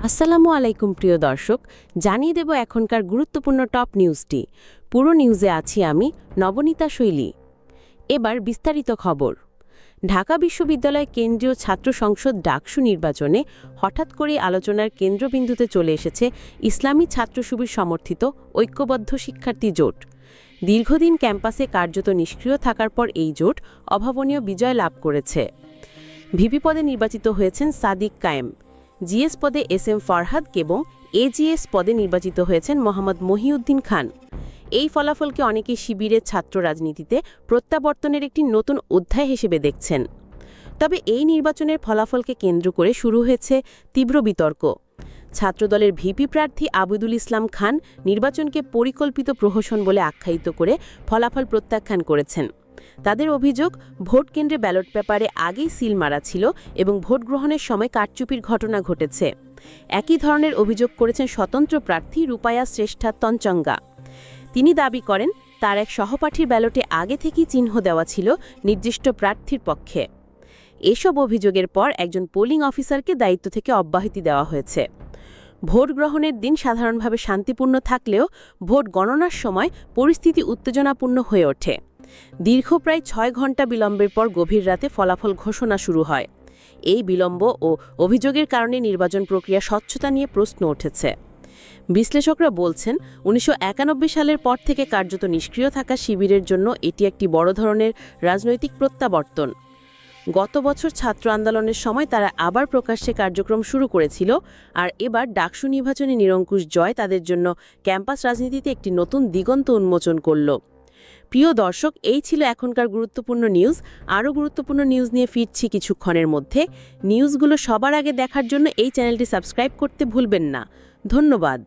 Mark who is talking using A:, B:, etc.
A: আসসালামু আলাইকুম প্রিয় দর্শক, জানিয়ে দেব এখনকার গুরুত্বপূর্ণ টপ নিউজটি। পুরো নিউজে আছি আমি নবনীতা শৈলী। এবার বিস্তারিত খবর। ঢাকা বিশ্ববিদ্যালয় কেন্দ্রীয় ছাত্র সংসদ ডাকসু নির্বাচনে হঠাৎ করে আলোচনার কেন্দ্রবিন্দুতে চলে এসেছে ইসলামী ছাত্র শিবির সমর্থিত ঐক্যবদ্ধ শিক্ষার্থী জোট। দীর্ঘদিন ক্যাম্পাসে কার্যত নিষ্ক্রিয় থাকার পর এই জোট অভাবনীয় বিজয় লাভ করেছে। ভিপি পদে নির্বাচিত হয়েছেন সাদিক কায়েম, জিএস পদে এস.এম. ফারহাদ এবং এজিএস পদে নির্বাচিত হয়েছেন মোহাম্মদ মহিউদ্দিন খান। এই ফলাফলকে অনেকে শিবিরের ছাত্র রাজনীতিতে প্রত্যাবর্তনের একটি নতুন অধ্যায় হিসেবে দেখছেন। তবে এই নির্বাচনের ফলাফলকে কেন্দ্র করে শুরু হয়েছে তীব্র বিতর্ক। ছাত্রদলের ভিপি প্রার্থী আবুদুল ইসলাম খান নির্বাচনকে পরিকল্পিত প্রহসন বলে আখ্যায়িত করে ফলাফল প্রত্যাখ্যান করেছেন। তাদের অভিযোগ, ভোট কেন্দ্রে ব্যালট পেপারে আগেই সিল মারা ছিল এবং ভোট গ্রহণের সময় কারচুপির ঘটনা ঘটেছে। একই ধরনের অভিযোগ করেছেন স্বতন্ত্র প্রার্থী রূপায়া শ্রেষ্ঠা তঞ্চঙ্গা। তিনি দাবি করেন তার এক সহপাঠীর ব্যালটে আগে থেকেই চিহ্ন দেওয়া ছিল নির্দিষ্ট প্রার্থীর পক্ষে। এসব অভিযোগের পর একজন পোলিং অফিসারকে দায়িত্ব থেকে অব্যাহতি দেওয়া হয়েছে। ভোট গ্রহণের দিন সাধারণভাবে শান্তিপূর্ণ থাকলেও ভোট গণনার সময় পরিস্থিতি উত্তেজনাপূর্ণ হয়ে ওঠে। দীর্ঘ প্রায় ৬ ঘণ্টা বিলম্বের পর গভীর রাতে ফলাফল ঘোষণা শুরু হয়। এই বিলম্ব ও অভিযোগের কারণে নির্বাচন প্রক্রিয়া স্বচ্ছতা নিয়ে প্রশ্ন উঠেছে। বিশ্লেষকরা বলছেন, ১৯৯১ সালের পর থেকে কার্যত নিষ্ক্রিয় থাকা শিবিরের জন্য এটি একটি বড় ধরনের রাজনৈতিক প্রত্যাবর্তন। গত বছর ছাত্র আন্দোলনের সময় তারা আবার প্রকাশ্যে কার্যক্রম শুরু করেছিল, আর এবার ডাকসু নির্বাচনে নিরঙ্কুশ জয় তাদের জন্য ক্যাম্পাস রাজনীতিতে একটি নতুন দিগন্ত উন্মোচন করল। প্রিয় দর্শক, এই ছিল এখনকার গুরুত্বপূর্ণ নিউজ। আরও গুরুত্বপূর্ণ নিউজ নিয়ে ফিরছি কিছুক্ষণের মধ্যে। নিউজগুলো সবার আগে দেখার জন্য এই চ্যানেলটি সাবস্ক্রাইব করতে ভুলবেন না। ধন্যবাদ।